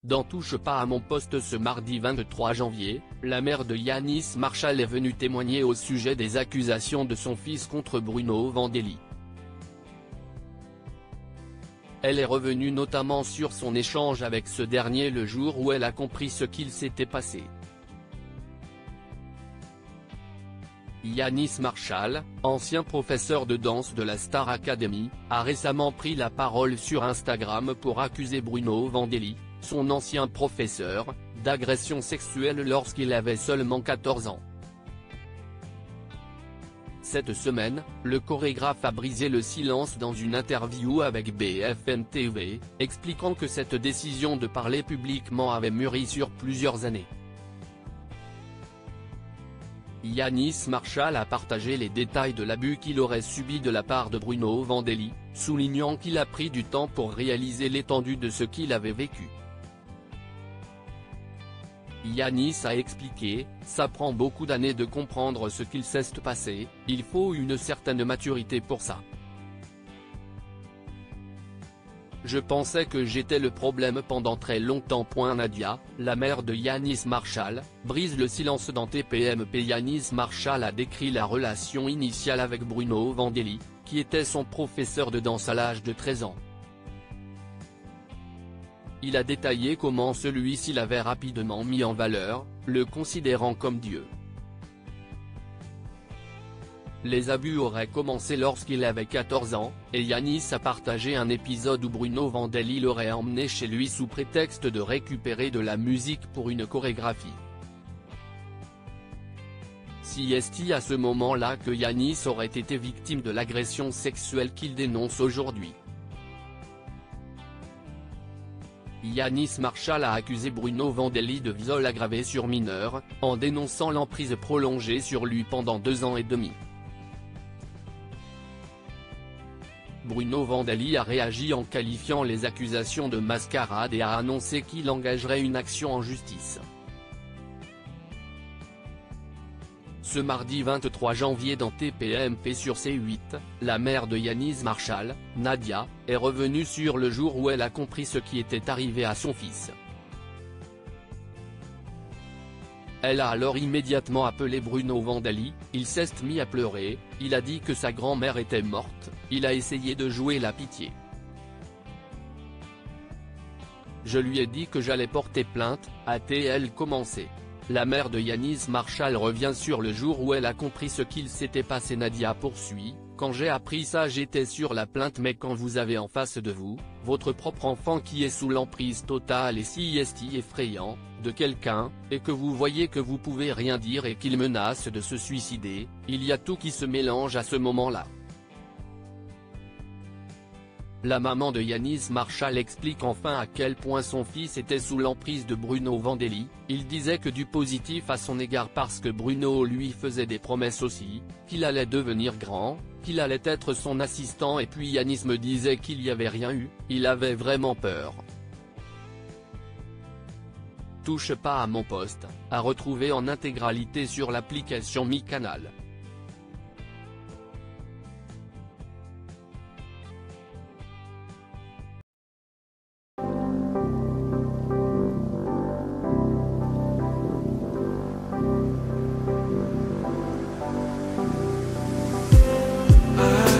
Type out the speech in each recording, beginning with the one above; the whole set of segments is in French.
Dans Touche pas à mon poste ce mardi 23 janvier, la mère de Yanis Marshall est venue témoigner au sujet des accusations de son fils contre Bruno Vandelli. Elle est revenue notamment sur son échange avec ce dernier le jour où elle a compris ce qu'il s'était passé. Yanis Marshall, ancien professeur de danse de la Star Academy, a récemment pris la parole sur Instagram pour accuser Bruno Vandelli, son ancien professeur, d'agression sexuelle lorsqu'il avait seulement 14 ans. Cette semaine, le chorégraphe a brisé le silence dans une interview avec BFM TV, expliquant que cette décision de parler publiquement avait mûri sur plusieurs années. Yanis Marshall a partagé les détails de l'abus qu'il aurait subi de la part de Bruno Vandelli, soulignant qu'il a pris du temps pour réaliser l'étendue de ce qu'il avait vécu. Yanis a expliqué, « Ça prend beaucoup d'années de comprendre ce qu'il s'est passé, il faut une certaine maturité pour ça. Je pensais que j'étais le problème pendant très longtemps. » Nadia, la mère de Yanis Marshall, brise le silence dans TPMP. Yanis Marshall a décrit la relation initiale avec Bruno Vandelli, qui était son professeur de danse à l'âge de 13 ans. Il a détaillé comment celui-ci l'avait rapidement mis en valeur, le considérant comme Dieu. Les abus auraient commencé lorsqu'il avait 14 ans, et Yanis a partagé un épisode où Bruno Vandelli l'aurait emmené chez lui sous prétexte de récupérer de la musique pour une chorégraphie. C'est à ce moment-là que Yanis aurait été victime de l'agression sexuelle qu'il dénonce aujourd'hui. Yanis Marshall a accusé Bruno Vandelli de viol aggravé sur mineur, en dénonçant l'emprise prolongée sur lui pendant 2 ans et demi. Bruno Vandelli a réagi en qualifiant les accusations de mascarade et a annoncé qu'il engagerait une action en justice. Ce mardi 23 janvier dans TPMP sur C8, la mère de Yanis Marshall, Nadia, est revenue sur le jour où elle a compris ce qui était arrivé à son fils. Elle a alors immédiatement appelé Bruno Vandelli, il s'est mis à pleurer, il a dit que sa grand-mère était morte, il a essayé de jouer la pitié. Je lui ai dit que j'allais porter plainte, a-t-elle commencé. La mère de Yanis Marshall revient sur le jour où elle a compris ce qu'il s'était passé. Nadia poursuit, quand j'ai appris ça j'étais sur la plainte, mais quand vous avez en face de vous, votre propre enfant qui est sous l'emprise totale et si effrayant, de quelqu'un, et que vous voyez que vous pouvez rien dire et qu'il menace de se suicider, il y a tout qui se mélange à ce moment-là. La maman de Yanis Marshall explique enfin à quel point son fils était sous l'emprise de Bruno Vandelli, il disait que du positif à son égard parce que Bruno lui faisait des promesses aussi, qu'il allait devenir grand, qu'il allait être son assistant et puis Yanis me disait qu'il n'y avait rien eu, il avait vraiment peur. Touche pas à mon poste, à retrouver en intégralité sur l'application MyCanal.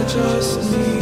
Just need